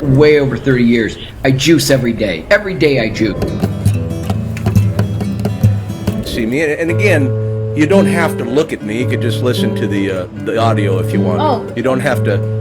Way over 30 years. I juice every day. Every day I juice. See me, and again, you don't have to look at me. You could just listen to the audio if you want. Oh. You don't have to.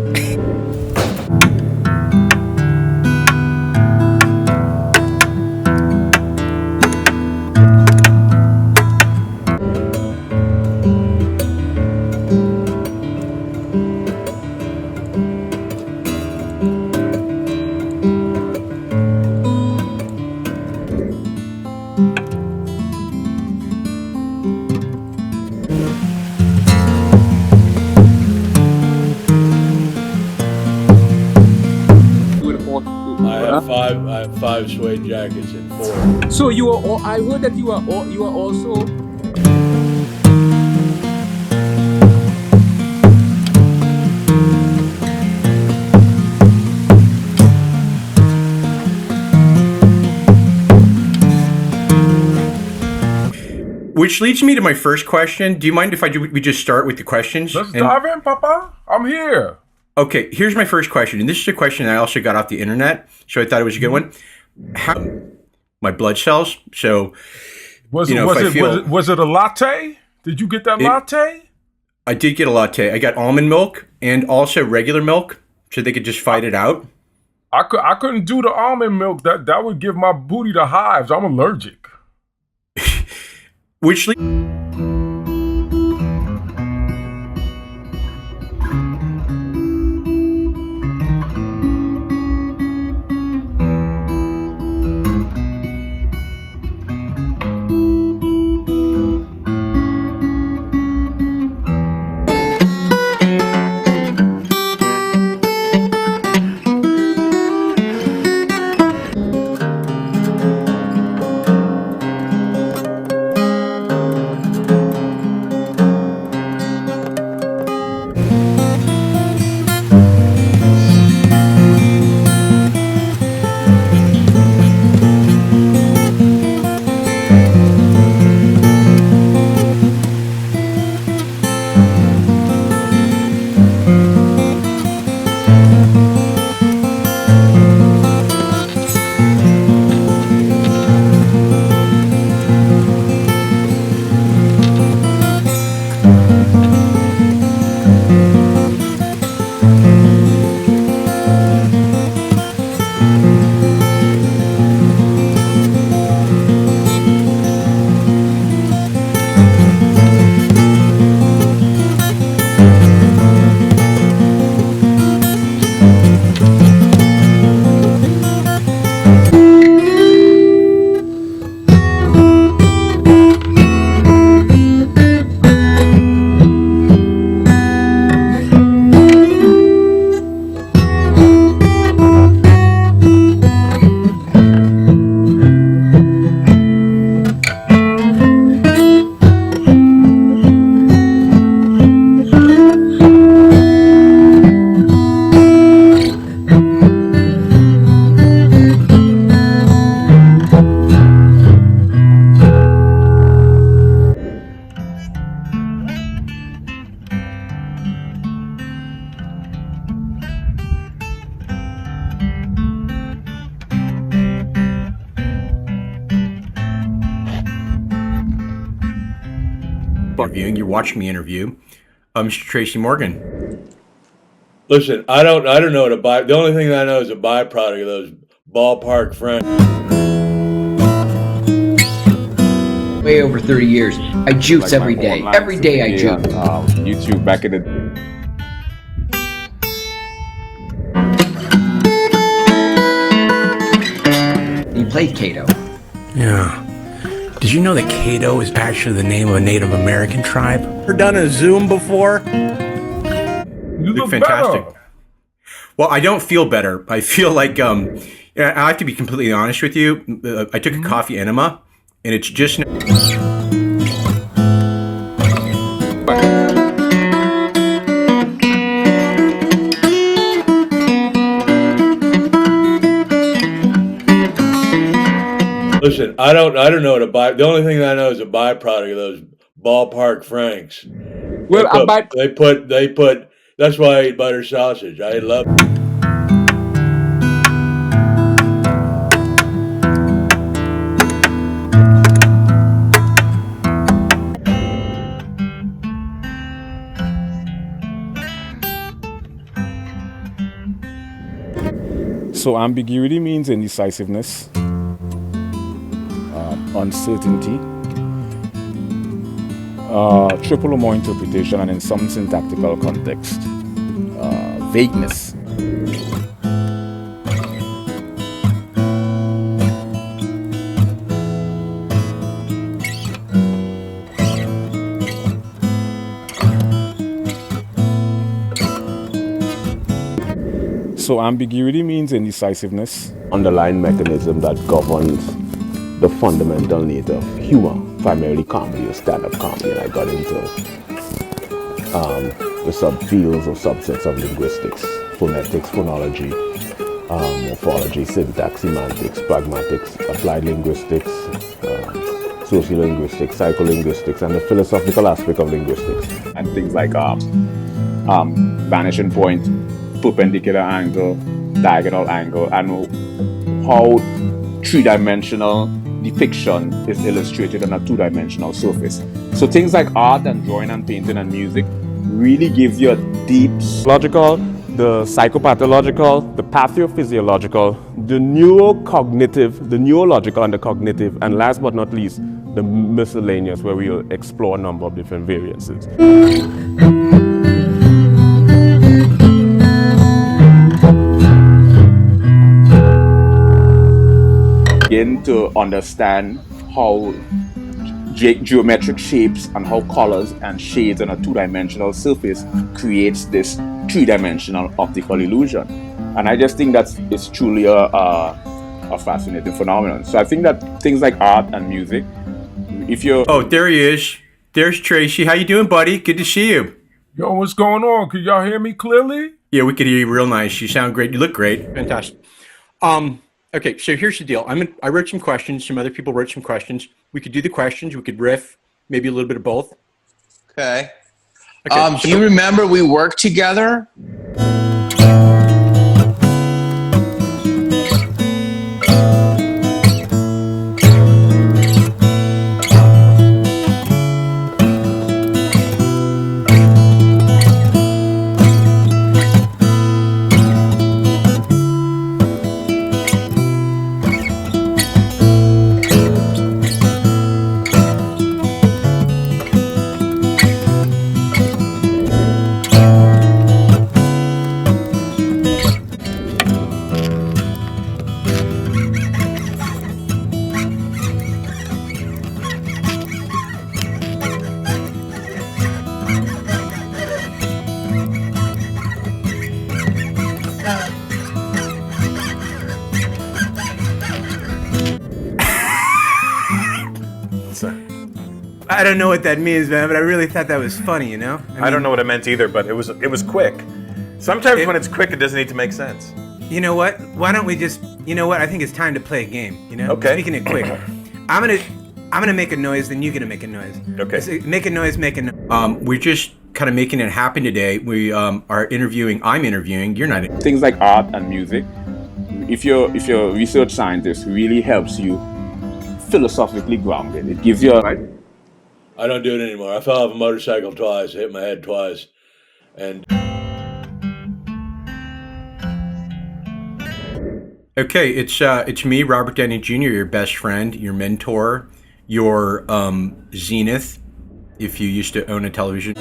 I have 5 suede jackets and 4. So you are all, I heard that you are also Which leads me to my first question. Do you mind if we just start with the questions? Let's dive in, Papa. I'm here. Okay, here's my first question, and this is a question I also got off the internet, so I thought it was a good one. How my blood cells? So, was it a latte? Did you get that latte? I did get a latte. I got almond milk and also regular milk, so they could just fight it out. I couldn't do the almond milk. That would give my booty the hives. I'm allergic. Which interviewing, you're watching me interview Mr. Tracy Morgan. Listen, I don't know what a by. The only thing that I know is a byproduct of those ballpark friends. Way over 30 years. I juice every day. Every day I juice. YouTube back in the He played Cato. Yeah. Did you know that Cato is actually the name of a Native American tribe? Ever done a Zoom before? You look fantastic. better. Well, I don't feel better. I feel like I have to be completely honest with you. I took a coffee enema, and it's just. Listen, I don't know what a by. The only thing that I know is a byproduct of those ballpark franks. well. They put. That's why I eat butter sausage. I love. So ambiguity means indecisiveness, uncertainty, triple or more interpretation, and in some syntactical context, vagueness. So ambiguity means indecisiveness. Underlying mechanism that governs the fundamental nature of humor, primarily comedy or stand-up comedy, and I got into the subfields or subsets of linguistics, phonetics, phonology, morphology, syntax, semantics, pragmatics, applied linguistics, sociolinguistics, psycholinguistics, and the philosophical aspect of linguistics. And things like vanishing point, perpendicular angle, diagonal angle, and how three-dimensional depiction is illustrated on a two-dimensional surface. So things like art and drawing and painting and music really gives you a deep logical, the psychopathological, the pathophysiological, the neurocognitive, the neurological and the cognitive, and last but not least, the miscellaneous, where we'll explore a number of different variances. Begin to understand how geometric shapes and how colors and shades on a two-dimensional surface creates this three-dimensional optical illusion. And I just think that it's truly a fascinating phenomenon. So I think that things like art and music, if you're... Oh, there he is. There's Tracy. How you doing, buddy? Good to see you. Yo, what's going on? Can y'all hear me clearly? Yeah, we could hear you real nice. You sound great. You look great. Fantastic. Okay, so here's the deal. I wrote some questions. Some other people wrote some questions. We could do the questions. We could riff, maybe a little bit of both. Okay. Do you remember we worked together? I don't know what that means, man, but I really thought that was funny, you know? I don't know what it meant either, but it was quick. Sometimes when it's quick, it doesn't need to make sense. You know what? Why don't we just, you know what? I think it's time to play a game, you know? Okay. Speaking it quick. I'm gonna make a noise, then you're gonna make a noise. Okay. Make a noise, make a noise. We're just kind of making it happen today. We are interviewing, I'm interviewing, you're not. Things like art and music, if you're a research scientist, really helps you philosophically grounded. It gives you a... I don't do it anymore. I fell off a motorcycle twice, hit my head twice, and... Okay, it's me, Robert Downey Jr., your best friend, your mentor, your zenith, if you used to own a television.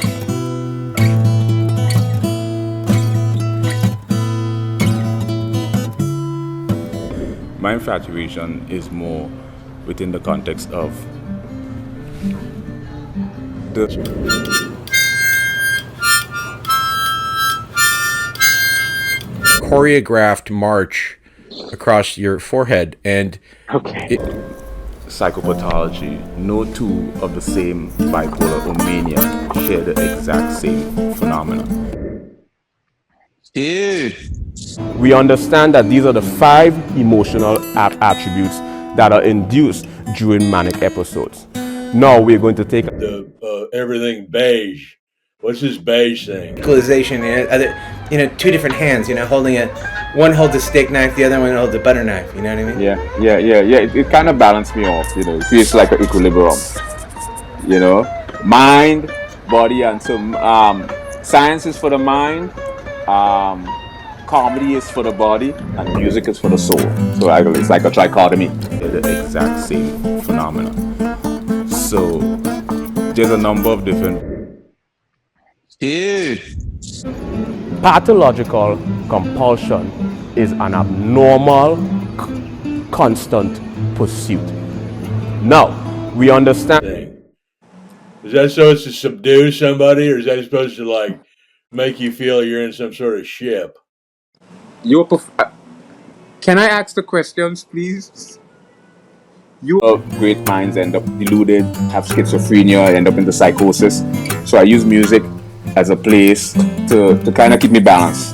My infatuation is more within the context of the choreographed march across your forehead, and psychopathology. No two of the same bipolar or mania share the exact same phenomena. Dude. We understand that these are the 5 emotional attributes that are induced during manic episodes. Now we're going to take everything beige. What's this beige thing? Equalization, you know, two different hands, you know, holding one holds a steak knife, the other one holds a butter knife, you know what I mean? Yeah. It kind of balanced me off, you know. It feels like an equilibrium, you know. Mind, body, and so science is for the mind, comedy is for the body and music is for the soul. So it's like a trichotomy. The exact same phenomena. So there's a number of different. Dude. Pathological compulsion is an abnormal, constant pursuit. Now, we understand. Is that supposed to subdue somebody, or is that supposed to like make you feel you're in some sort of ship? Can I ask the questions, please? Great minds end up deluded, have schizophrenia, end up in the psychosis. So I use music as a place to kind of keep me balanced,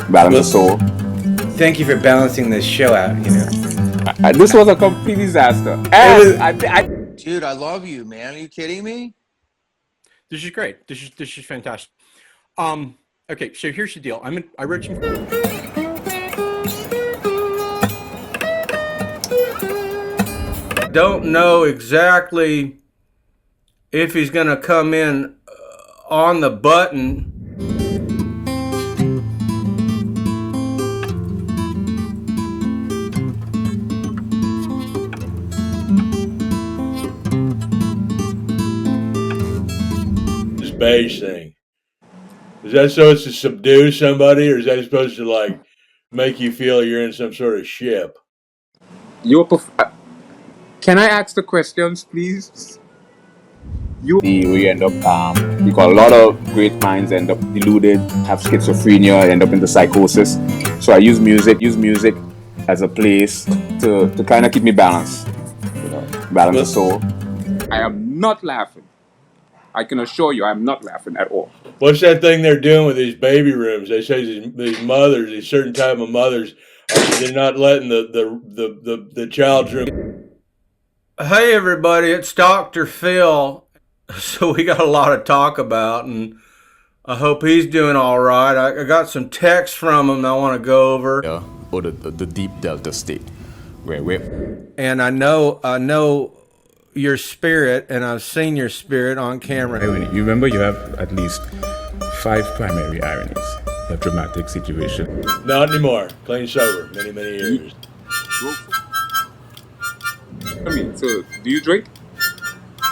balance the soul. Thank you for balancing this show out. This was a complete disaster. Dude, I love you, man. Are you kidding me? This is great. This is fantastic. Okay, so here's the deal. I wrote some. Don't know exactly if he's going to come in on the button. This beige thing. Is that supposed to subdue somebody, or is that supposed to like make you feel you're in some sort of ship? Can I ask the questions, please? We end up, because a lot of great minds end up deluded, have schizophrenia, end up in the psychosis. So I use music as a place to kind of keep me balanced, balance the soul. I am not laughing. I can assure you, I'm not laughing at all. What's that thing they're doing with these baby rooms? They say these mothers, these certain type of mothers, they're not letting the child's room. Hey everybody, it's Dr. Phil. So we got a lot to talk about, and I hope he's doing all right. I got some text from him I want to go over. Yeah, or the deep delta state, And I know your spirit, and I've seen your spirit on camera. You remember you have at least 5 primary ironies. A dramatic situation. Not anymore. Clean sober. Many years. So, do you drink?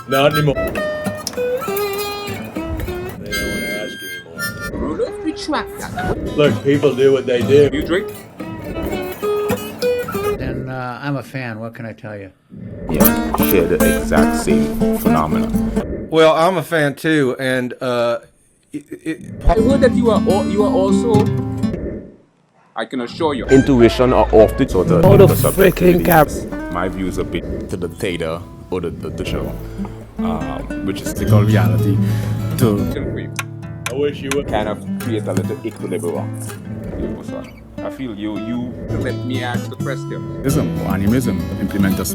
Not anymore. They don't want to ask anymore. Retract that. Look, people do what they do. Do you drink? Then I'm a fan. What can I tell you? Yeah, share the exact same phenomena. Well, I'm a fan too, and I heard that you are also. I can assure you. Intuition are off the sort of the freaking caps. My views a bit to the theta or the show, which is called reality. I wish you would kind of create a little equilibrium. I feel you let me ask the question. Animism, implement us.